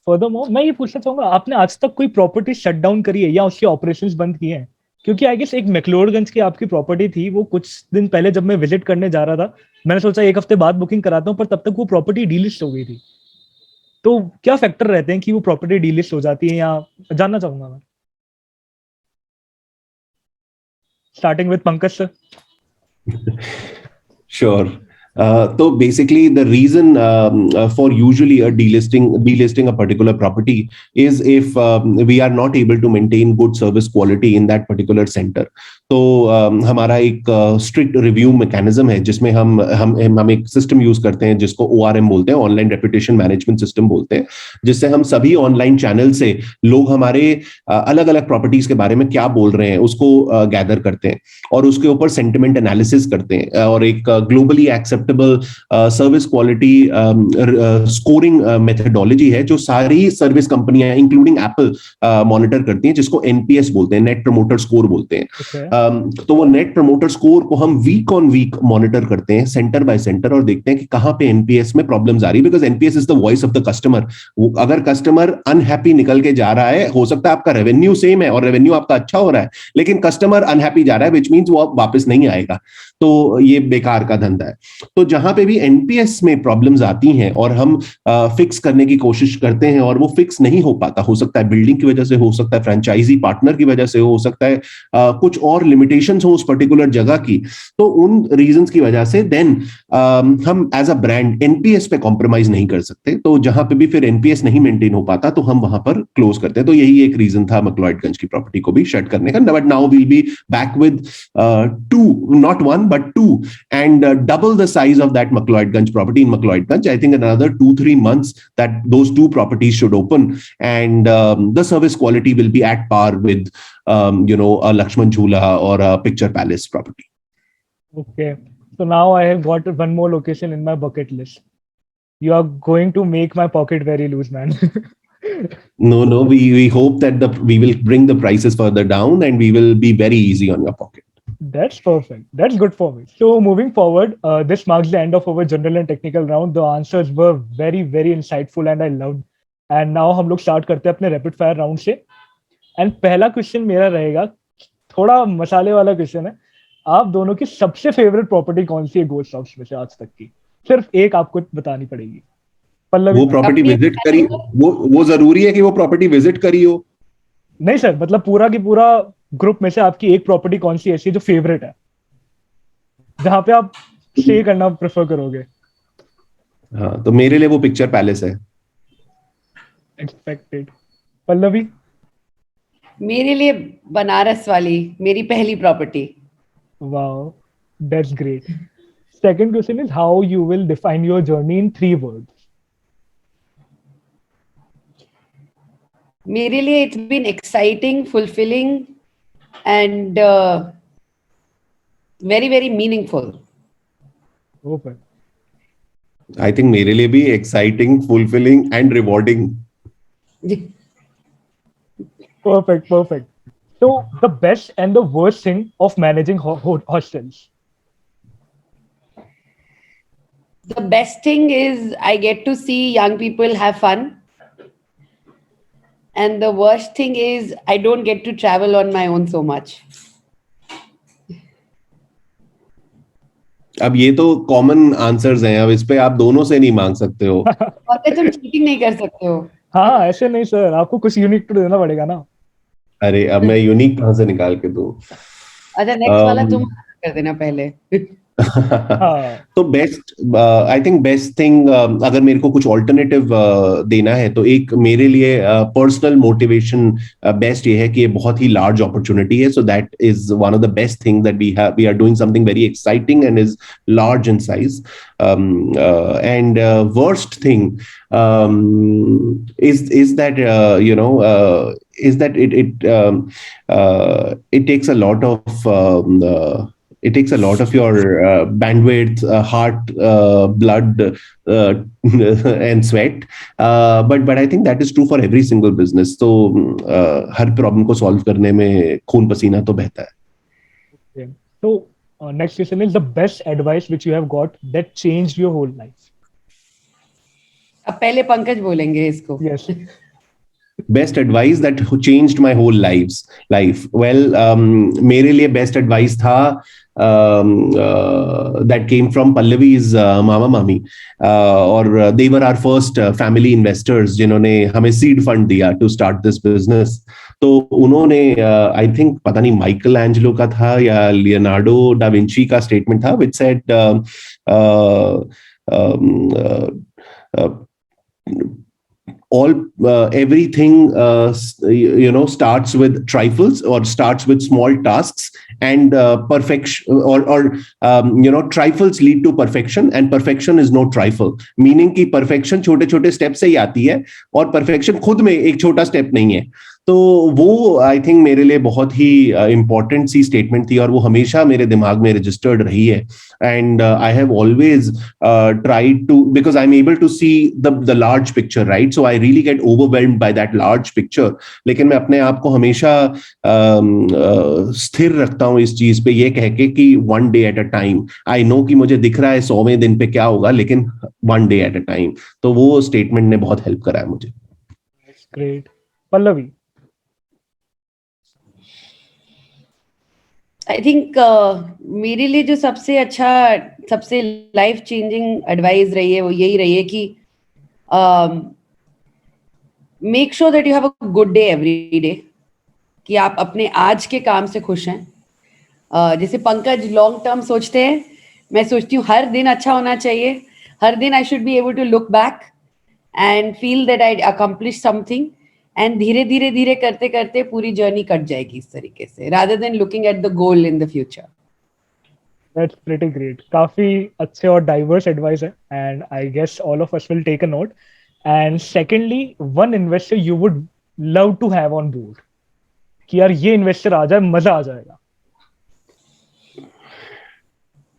Furthermore, मैं ये पूछना चाहूंगा, आपने आज तक कोई प्रॉपर्टी शट डाउन करी है या उसके ऑपरेशंस बंद किए हैं? क्योंकि आई गेस एक मैक्लोडगंज की आपकी प्रॉपर्टी थी, वो कुछ दिन पहले जब मैं विजिट करने जा रहा था मैंने सोचा एक हफ्ते बाद बुकिंग कराता हूँ, पर तब तक वो प्रॉपर्टी डीलिस्ट हो गई थी। तो क्या फैक्टर रहते हैं कि वो प्रॉपर्टी डीलिस्ट हो जाती है, या जानना चाहूंगा मैं। Starting with Pankaj sir. Sure. So basically the reason for usually delisting a particular property is if we are not able to maintain good service quality in that particular center. तो हमारा एक स्ट्रिक्ट रिव्यू मैकेनिज्म है जिसमें हम एक सिस्टम यूज करते हैं जिसको ORM बोलते हैं, ऑनलाइन रेपुटेशन मैनेजमेंट सिस्टम बोलते हैं, जिससे हम सभी ऑनलाइन चैनल से लोग हमारे अलग अलग प्रॉपर्टीज के बारे में क्या बोल रहे हैं उसको गैदर करते हैं और उसके ऊपर सेंटिमेंट एनालिसिस करते हैं और एक globally acceptable service quality scoring methodology है जो सारी सर्विस कंपनियां इंक्लूडिंग एप्पल मॉनिटर करती हैं, जिसको NPS बोलते हैं, नेट प्रमोटर स्कोर बोलते हैं। तो वो नेट प्रमोटर स्कोर को हम वीक ऑन वीक मॉनिटर करते हैं सेंटर बाय सेंटर और देखते हैं कि कहां पे NPS में प्रॉब्लम्स आ रही है, because NPS is the voice of the customer. अगर कस्टमर अनहैप्पी निकल के जा रहा है, हो सकता है आपका रेवेन्यू सेम है और रेवेन्यू आपका अच्छा हो रहा है, लेकिन कस्टमर अनहैप्पी जा रहा है, विच मींस वो वापस नहीं आएगा, तो ये बेकार का धंधा है। तो जहां पे भी एनपीएस में प्रॉब्लम्स आती हैं और हम फिक्स करने की कोशिश करते हैं और वो फिक्स नहीं हो पाता, हो सकता है बिल्डिंग की वजह से, हो सकता है फ्रेंचाइजी पार्टनर की वजह से, हो सकता है कुछ और लिमिटेशंस हो उस पर्टिकुलर जगह की, तो उन रीजंस की वजह से देन हम एज अ ब्रांड एनपीएस पे कॉम्प्रोमाइज नहीं कर सकते। तो जहां पे भी फिर एनपीएस नहीं मेंटेन हो पाता तो हम वहां पर क्लोज करते हैं। तो यही एक रीजन था मैक्लॉयडगंज की प्रॉपर्टी को भी शट करने का। But now will be back with two, not one but two, and double the size of that McLeodganj property in McLeodganj. I think another 2-3 months that those two properties should open, and the service quality will be at par with a Lakshman Jhula or a Picture Palace property. Okay, so now I have got one more location in my bucket list. You are going to make my pocket very loose, man. No, we hope that we will bring the prices further down and we will be very easy on your pocket. That's perfect. That's good for me. So moving forward, this marks the end of our general and technical round. The answers were very, very insightful and I loved. And now हम लोग start करते हैं अपने rapid fire round से. And पहला question मेरा रहेगा, थोड़ा मसाले वाला question है. आप दोनों की सबसे favorite property कौन सी है Ghost House में से आज तक की? सिर्फ एक आपको बतानी पड़ेगी. पल्लवी, वो प्रॉपर्टी विजिट करी, वो जरूरी है कि वो प्रॉपर्टी विजिट करी हो? नहीं सर, मतलब पूरा की पूरा ग्रुप में से आपकी एक प्रॉपर्टी कौन सी ऐसी है जो फेवरेट है, जहां पे आप स्टे करना प्रेफर करोगे? हाँ, तो मेरे लिए वो पिक्चर पैलेस है। एक्सपेक्टेड। पल्लवी? मेरे लिए बनारस वाली मेरी पहली property. Wow, that's great. Second question is how you will define your journey in 3 words? मेरे लिए it's been exciting, fulfilling and very very meaningful. Open. I think मेरे लिए भी exciting, fulfilling and rewarding. Perfect. So the best and the worst thing of managing hostels? The best thing is I get to see young people have fun. And the worst thing is I don't get to travel on my own so much. अब ये तो कॉमन आंसर्स हैं, अब इस पे आप दोनों से नहीं मांग सकते हो। और तुम चीटिंग नहीं कर सकते हो। हाँ, ऐसे नहीं सर, आपको कुछ यूनिक तो देना पड़ेगा ना। अरे अब मैं यूनिक कहाँ से निकाल के दूं? अच्छा, नेक्स्ट वाला तुम कर देना पहले। तो best, I think best thing, अगर मेरे को कुछ ऑल्टरनेटिव देना है तो एक मेरे लिए पर्सनल मोटिवेशन बेस्ट ये है कि ये बहुत ही लार्ज अपॉर्चुनिटी है, so that is one of the best thing that we are doing something very exciting and is large in size, and worst thing is that is that it takes a lot of it takes a lot of your bandwidth, heart, blood, and sweat. But I think that is true for every single business. So her problem को solve करने में खून पसीना तो बहता है. Okay. So next question is the best advice which you have got that changed your whole life. अब पहले पंकज बोलेंगे इसको. Yes. Best advice that changed my whole life. Well, मेरे लिए best advice था that came from Pallavi's mama mami, और they were our first family investors जिन्होंने हमें seed fund दिया to start this business. तो उन्होंने I think पता नहीं माइकल एंजेलो का था या लियोनार्डो डा विंची का स्टेटमेंट था which said everything starts with trifles or starts with small tasks, and perfection or trifles lead to perfection, and perfection is no trifle, meaning कि perfection छोटे छोटे स्टेप से ही आती है और perfection खुद में एक छोटा स्टेप नहीं है. तो वो आई थिंक मेरे लिए बहुत ही इंपॉर्टेंट सी स्टेटमेंट थी और वो हमेशा मेरे दिमाग में रजिस्टर्ड रही है. And I have always tried to, because I am able to see the large picture, right? So I really get overwhelmed by that large picture, लेकिन मैं अपने आप को हमेशा स्थिर रखता हूँ इस चीज पे, ये कह के कि one day at a time. I know कि मुझे दिख रहा है 100वें दिन पे क्या होगा, लेकिन one day at a time. तो वो स्टेटमेंट ने बहुत हेल्प करा है मुझे. ग्रेट. पल्लवी? आई थिंक मेरे लिए जो सबसे अच्छा, सबसे लाइफ चेंजिंग एडवाइस रही है वो यही रही है कि make sure that you have a good day every day, कि आप अपने आज के काम से खुश हैं। जैसे पंकज लॉन्ग टर्म सोचते हैं, मैं सोचती हूँ हर दिन अच्छा होना चाहिए, हर दिन I should be able to look back and feel that I accomplish something, and धीरे धीरे धीरे करते करते पूरी जर्नी कट जाएगी इस तरीके से, rather than looking at the goal in the future. That's pretty great. काफी अच्छे और diverse advice है, and I guess all of us will take a note. And secondly, one investor you would love to have on board, कि यार ये इन्वेस्टर आ जाए मजा आ जाएगा।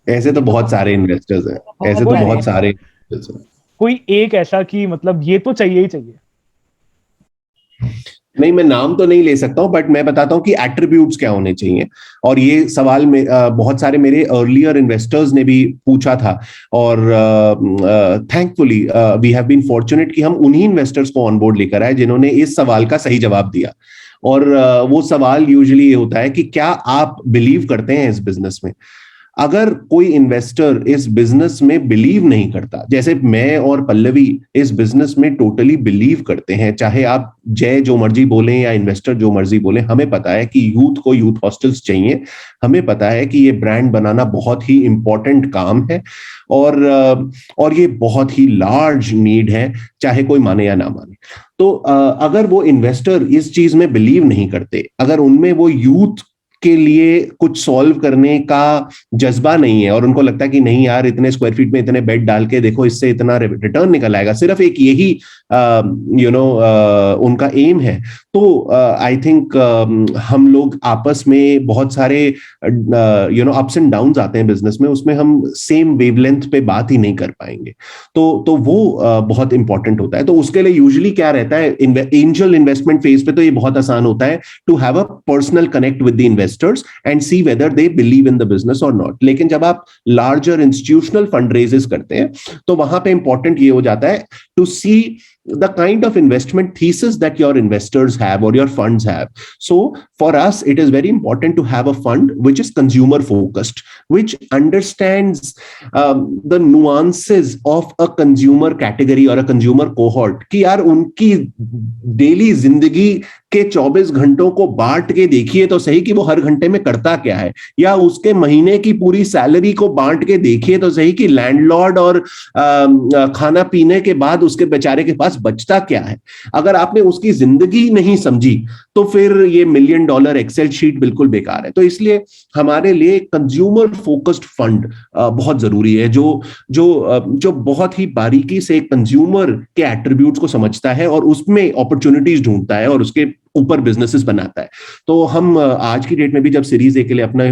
ऐसे तो बहुत सारे इन्वेस्टर्स हैं, ऐसे तो बहुत सारे investors हैं। कोई एक ऐसा कि मतलब ये तो चाहिए ही चाहिए। नहीं, मैं नाम तो नहीं ले सकता हूं, बट मैं बताता हूं कि एट्रीब्यूट्स क्या होने चाहिए। और ये सवाल में बहुत सारे मेरे अर्लियर इन्वेस्टर्स ने भी पूछा था, और thankfully we have been fortunate कि हम उन्हीं इन्वेस्टर्स को ऑन बोर्ड लेकर आए जिन्होंने इस सवाल का सही जवाब दिया। और वो सवाल यूजुअली ये होता है कि क्या आप बिलीव करते हैं इस बिजनेस में। अगर कोई इन्वेस्टर इस बिजनेस में बिलीव नहीं करता, जैसे मैं और पल्लवी इस बिजनेस में टोटली बिलीव करते हैं, चाहे आप जय जो मर्जी बोलें या इन्वेस्टर जो मर्जी बोलें, हमें पता है कि यूथ को यूथ हॉस्टल्स चाहिए, हमें पता है कि ये ब्रांड बनाना बहुत ही इंपॉर्टेंट काम है, और ये बहुत ही लार्ज नीड है, चाहे कोई माने या ना माने। तो अगर वो इन्वेस्टर इस चीज में बिलीव नहीं करते, अगर उनमें वो यूथ के लिए कुछ सॉल्व करने का जज्बा नहीं है, और उनको लगता है कि नहीं यार, इतने स्क्वायर फीट में इतने बेड डाल के देखो इससे इतना रिटर्न निकल आएगा, सिर्फ एक यही उनका एम है, तो आई थिंक हम लोग आपस में बहुत सारे अप्स एंड डाउन्स आते हैं बिजनेस में, उसमें हम सेम वेवलेंथ पे बात ही नहीं कर पाएंगे। तो वो बहुत इंपॉर्टेंट होता है। तो उसके लिए यूजुअली क्या रहता है, एंजल इन्वेस्टमेंट फेज पे तो ये बहुत आसान होता है to have a personal connect with the investors and see whether they believe in the business और नॉट। लेकिन जब आप लार्जर इंस्टीट्यूशनल फंड रेजेस करते हैं, तो वहां पे इंपॉर्टेंट ये हो जाता है to see the kind of investment thesis that your investors have or your funds have. So for us, it is very important to have a fund which is consumer focused, which understands the nuances of a consumer category or a consumer cohort, कि यार उनकी डेली जिंदगी के 24 घंटों को बांट के देखिए तो सही कि वो हर घंटे में करता क्या है, या उसके महीने की पूरी सैलरी को बांट के देखिए तो सही कि लैंडलॉर्ड और खाना पीने के बाद उसके बेचारे के पास बचता क्या है। अगर आपने उसकी जिंदगी नहीं समझी तो फिर ये $1 मिलियन एक्सेल शीट बिल्कुल बेकार है। तो इसलिए हमारे लिए कंज्यूमर फोकस्ड फंड बहुत जरूरी है, जो बहुत ही बारीकी से कंज्यूमर के एट्रीब्यूट्स को समझता है और उसमें अपॉर्चुनिटीज ढूंढता है और उसके ऊपर बिजनेसेस बनाता है। तो हम आज की डेट में भी जब सीरीज ए के लिए अपना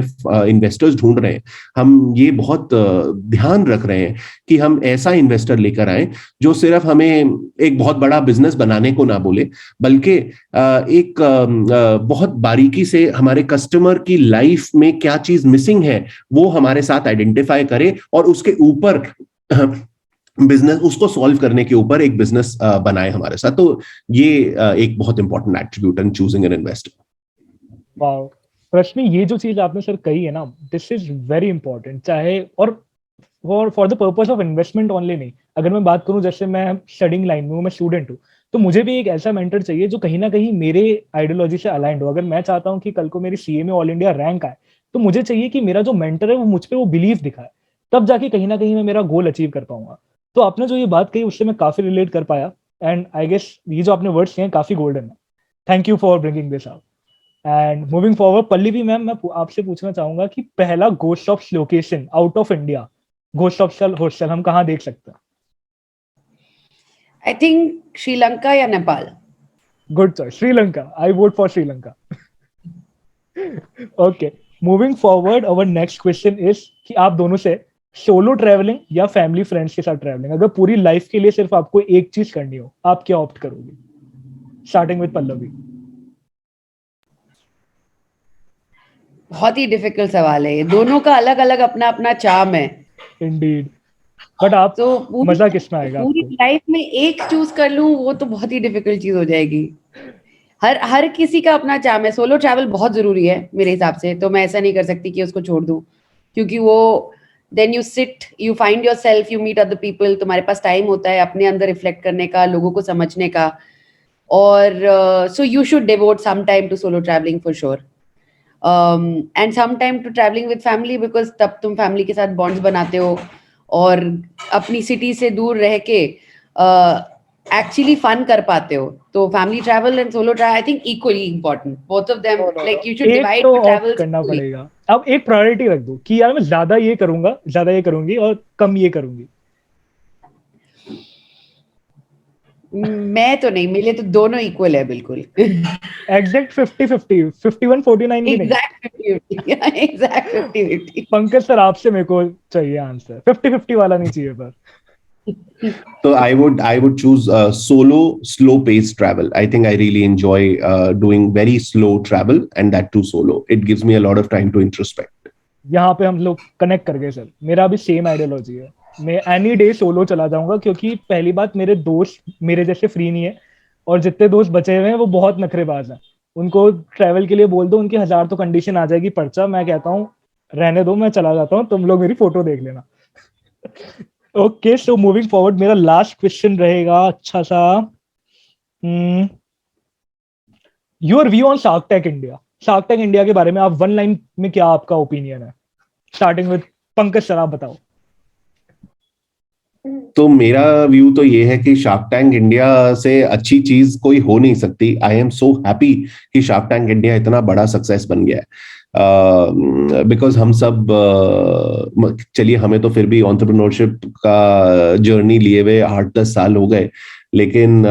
इन्वेस्टर्स ढूंढ रहे हैं, हम ये बहुत ध्यान रख रहे हैं कि हम ऐसा इन्वेस्टर लेकर आए जो सिर्फ हमें एक बहुत बड़ा बिजनेस बनाने को ना बोले, बल्कि एक बहुत बारीकी से हमारे कस्टमर की लाइफ में क्या चीज मिसिंग है वो हमारे साथ आइडेंटिफाई करे और उसके ऊपर बिजनेस, उसको सॉल्व करने के ऊपर एक बिजनेस बनाए हमारे साथ। तो ये एक बहुत important attribute in choosing an investor. Wow, Rashmi, ये जो चीज आपने सर कही है ना, दिस इज वेरी इंपॉर्टेंट। चाहे और for the purpose of investment only नहीं, अगर मैं बात करूं, जैसे मैं स्टडिंग लाइन में हूँ, मैं स्टूडेंट हूँ, तो मुझे भी एक ऐसा मेंटर चाहिए जो कहीं ना कहीं मेरे आइडियोलॉजी से अलाइंड हो। अगर मैं चाहता हूँ कि कल को मेरी सीए में ऑल इंडिया रैंक आए, तो मुझे चाहिए कि मेरा जो मेंटर है वो मुझ पे वो बिलीव दिखाए, तब जाके कहीं ना कहीं मैं मेरा गोल अचीव कर पाऊंगा। तो आपने जो ये बात कही उससे मैं काफी रिलेट कर पाया, एंड आई गेस ये जो आपने वर्ड्स किए हैं काफी गोल्डन है। Thank you for bringing this out. And moving forward, Pallavi ma'am, मैं आपसे पूछना चाहूंगा कि पहला ghost of location out of India, ghost of hostel हम कहाँ देख सकते हैं? आई थिंक श्रीलंका या Nepal. Good choice, Sri Lanka. I vote for Sri Lanka. Okay, moving forward, our next question is कि आप दोनों से सोलो ट्रैवलिंग या फैमिली फ्रेंड्स के साथ ट्रैवलिंग, अगर पूरी लाइफ के लिए सिर्फ आपको एक चीज करनी हो, आप क्या ऑप्ट करोगे? Starting with Pallavi. बहुत ही डिफिकल्ट सवाल है ये, दोनों का अलग अलग अपना अपना चार्म है। इंडीड, बट आप तो मजा किसमें आएगा पूरी आपको? लाइफ में एक चूज कर लूं वो तो बहुत ही डिफिकल्ट चीज हो जाएगी। हर किसी का अपना चार्म है। सोलो ट्रैवल बहुत जरूरी है मेरे हिसाब से, तो मैं ऐसा नहीं कर सकती कि उसको छोड़ दूं, क्योंकि वो then you sit, you find yourself, you meet other people, तुम्हारे पास टाइम होता है अपने अंदर रिफ्लेक्ट करने का, लोगों को समझने का, और so you should devote some time to solo travelling for sure, and some time to travelling with family, because तब तुम फैमिली के साथ बॉन्ड्स बनाते हो और अपनी सिटी से दूर रह के एक्चुअली फन कर पाते हो। तो family travel and solo travel I think equally important, both of them, like you should एक डिवाइड तो योर ऑप्ट ट्रैवल्स करना इक्वली। पड़ेगा। अब एक प्रायोरिटी रख दो कि यार मैं ज्यादा ये करूंगा, ज्यादा ये करूंगी और कम ये करूंगी। मैं तो नहीं, मेरे लिए तो दोनों इक्वल है बिल्कुल। एग्जैक्ट 50-50, 51-49 भी नहीं। Exact 50-50, exact 50-50। पंकज सर आपसे मेरे को चाहिए आंसर, 50-50 वाला नहीं चाहिए पर। So I would choose solo slow paced travel. I think I really enjoy doing very slow travel, and that too solo. It gives me a lot of time to introspect. यहाँ पे हम लोग कनेक्ट कर गए सर, मेरा भी सेम आइडियोलॉजी है। मैं एनी डे सोलो चला जाऊंगा, क्योंकि पहली बात मेरे दोस्त मेरे जैसे फ्री नहीं है, और जितने दोस्त बचे हुए हैं वो बहुत नखरेबाज हैं। उनको ट्रैवल के लिए बोल दो, उनकी 1000 तो कंडीशन आ जाएगी पर्चा, मैं कहता हूँ रहने दो, मैं चला जाता हूँ, तुम लोग मेरी फोटो देख लेना। ओके, सो मूविंग फॉरवर्ड, मेरा लास्ट क्वेश्चन रहेगा अच्छा सा, your view on shark Tank India. Shark Tank India के बारे में आप वन लाइन में क्या आपका ओपिनियन है? स्टार्टिंग विद पंकज सर, आप बताओ। तो मेरा व्यू तो ये है कि शार्क टैंक इंडिया से अच्छी चीज कोई हो नहीं सकती। आई एम सो हैप्पी कि शार्क टैंक इंडिया इतना बड़ा सक्सेस बन गया है, बिकॉज हम सब चलिए, हमें तो फिर भी एंटरप्रेन्योरशिप का जर्नी लिए हुए 8-10 साल हो गए, लेकिन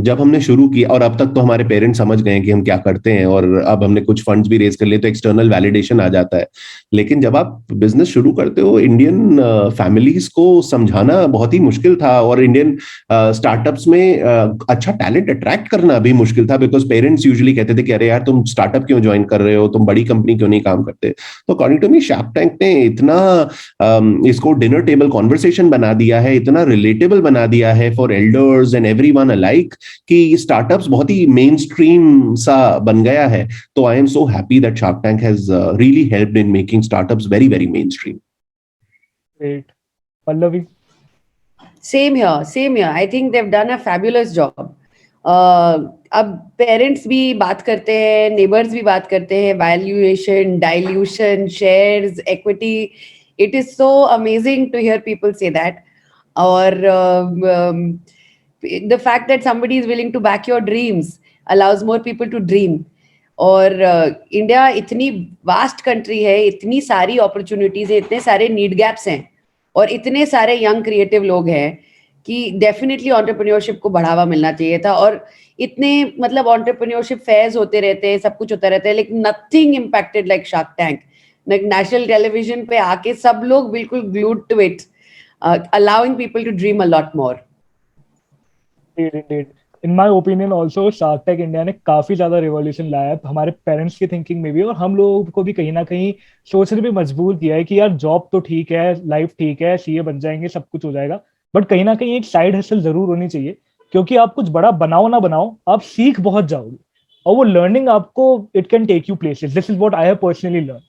जब हमने शुरू किया, और अब तक तो हमारे पेरेंट्स समझ गए कि हम क्या करते हैं, और अब हमने कुछ फंड्स भी रेज कर लिए, तो एक्सटर्नल वैलिडेशन आ जाता है। लेकिन जब आप बिजनेस शुरू करते हो, इंडियन फैमिलीज को समझाना बहुत ही मुश्किल था, और इंडियन स्टार्टअप्स में अच्छा टैलेंट अट्रैक्ट करना भी मुश्किल था, बिकॉज पेरेंट्स यूजुअली कहते थे कि अरे यार तुम स्टार्टअप क्यों ज्वाइन कर रहे हो, तुम बड़ी कंपनी क्यों नहीं काम करते। तो according to me Shark Tank ने इतना इसको डिनर टेबल कॉन्वर्सेशन बना दिया है, इतना रिलेटेबल बना दिया है for elders and everyone alike, कि स्टार्टअप्स बहुत ही मेन स्ट्रीम सा बन गया है। तो I am so happy that shark tank has really helped in making startups very very main stream. Great. Pallavi? Same here, same here. I think they've done a fabulous job. अब पेरेंट्स भी बात करते हैं, नेबर्स भी बात करते हैं, valuation, dilution, shares, equity. It is so amazing to hear people say that, और the fact that somebody is willing to back your dreams allows more people to dream. और इंडिया इतनी वास्ट कंट्री है, इतनी सारी अपॉर्चुनिटीज है, इतने सारे नीड गैप्स हैं, और इतने सारे यंग क्रिएटिव लोग हैं कि डेफिनेटली एंटरप्रेन्योरशिप को बढ़ावा मिलना चाहिए था। और इतने मतलब एंटरप्रेन्योरशिप फेयर्स होते रहते हैं, सब कुछ होता रहता है, लेकिन nothing impacted like Shark Tank. National television पे आके सब लोग बिल्कुल glued to it, allowing people to dream a lot more. In my opinion also Shark Tank India ने काफी ज्यादा रिवॉल्यूशन लाया है हमारे पेरेंट्स की थिंकिंग में भी, और हम लोगों को भी कहीं ना कहीं सोचने पे मजबूर किया है कि यार जॉब तो ठीक है, लाइफ ठीक है, सीए बन जाएंगे, सब कुछ हो जाएगा, बट कहीं ना कहीं एक साइड हसल जरूर होनी चाहिए, क्योंकि आप कुछ बड़ा बनाओ ना बनाओ, आप सीख बहुत जाओगे, और वो लर्निंग आपको it can take you places. This is what I have personally learn.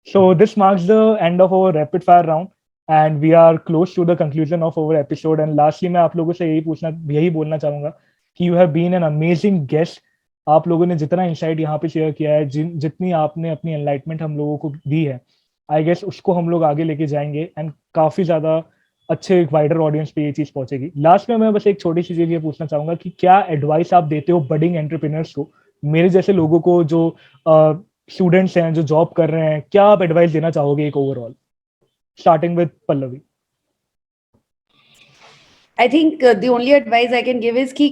So this marks the end of our rapid fire round, and we are close to the conclusion of our episode. And lastly, मैं आप लोगों से यही बोलना चाहूंगा कि you have been an amazing guest. आप लोगों ने जितना इंसाइट यहाँ पे शेयर किया है, जितनी आपने अपनी एनलाइटमेंट हम लोगों को दी है, आई गेस उसको हम लोग आगे लेके जाएंगे, एंड काफी ज्यादा अच्छे एक वाइडर ऑडियंस पे ये चीज पहुंचेगी। लास्ट में मैं बस एक छोटी सी चीज ये पूछना चाहूंगा कि क्या एडवाइस आप देते हो बडिंग एंटरप्रेन्योर्स को, मेरे जैसे लोगों को जो स्टूडेंट्स हैं, जो जॉब कर रहे हैं, क्या आप एडवाइस देना चाहोगे एक overall, starting with Pallavi? I think the only advice I can give is कि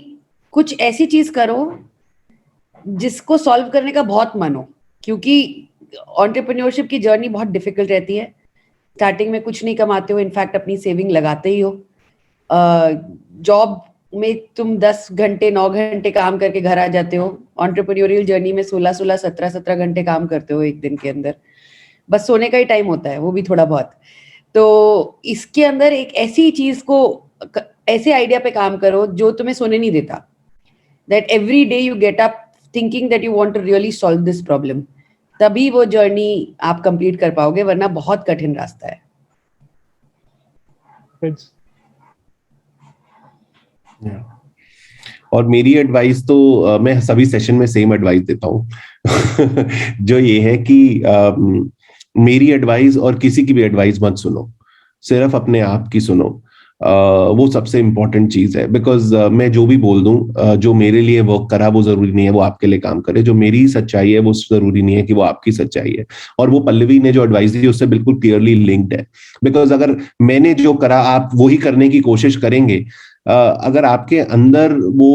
कुछ ऐसी चीज करो जिसको सॉल्व करने का बहुत मन हो, क्योंकि एंटरप्रेन्योरशिप की जर्नी बहुत डिफिकल्ट रहती है। स्टार्टिंग में कुछ नहीं कमाते हो, इनफैक्ट अपनी सेविंग लगाते ही हो। जॉब में तुम 10 घंटे 9 घंटे काम करके घर आ जाते हो, एंटरप्रेन्योरियल जर्नी में 16 17 घंटे काम करते हो एक दिन के अंदर, बस सोने का ही टाइम होता है, वो भी थोड़ा बहुत। तो इसके अंदर एक ऐसी चीज को, ऐसे आइडिया पे काम करो जो तुम्हें सोने नहीं देता। that every day you get up thinking that you want to really solve this problem. तभी वो जर्नी आप कंप्लीट कर पाओगे, वरना बहुत कठिन रास्ता है. और मेरी एडवाइस तो मैं सभी सेशन में सेम एडवाइस देता हूँ जो ये है कि मेरी एडवाइस और किसी की भी एडवाइस मत सुनो, सिर्फ अपने आप की सुनो. वो सबसे इंपॉर्टेंट चीज है. बिकॉज मैं जो भी बोल दूं, जो मेरे लिए वर्क करा वो जरूरी नहीं है वो आपके लिए काम करे. जो मेरी सच्चाई है वो जरूरी नहीं है कि वो आपकी सच्चाई है. और वो पल्लवी ने जो एडवाइस दी उससे बिल्कुल क्लियरली लिंक्ड है. बिकॉज अगर मैंने जो करा आप वही करने की कोशिश करेंगे, अगर आपके अंदर वो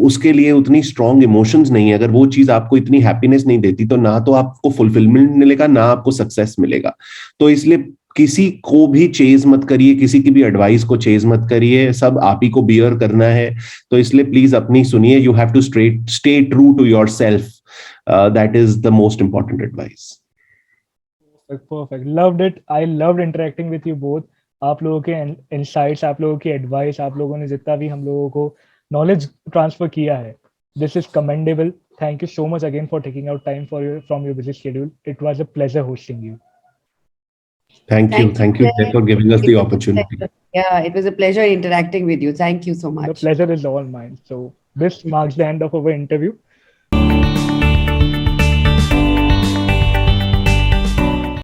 उसके लिए उतनी स्ट्रॉन्ग इमोशंस नहीं है, अगर वो चीज आपको इतनी हैप्पीनेस नहीं देती, तो ना तो आपको फुलफिलमेंट मिलेगा ना आपको सक्सेस मिलेगा. तो इसलिए किसी को भी चेज मत करिए, किसी की भी एडवाइस को चेज मत करिए, सब आप ही को बियर करना है. तो इसलिए प्लीज अपनी सुनिए. You have to stay true to yourself. That is the most important advice. Perfect. Loved it. I loved interacting with you both. आप लोगों के इनसाइट्स, आप लोगों की एडवाइस, आप लोगों ने जितना भी हम लोगों को नॉलेज ट्रांसफर किया है, this is commendable. Thank you so much again for taking out time from your busy schedule. It was a pleasure hosting you. Thank you, Jay, for giving us the opportunity. Yeah, it was a pleasure interacting with you. Thank you so much. The pleasure is all mine. So this marks the end of our interview.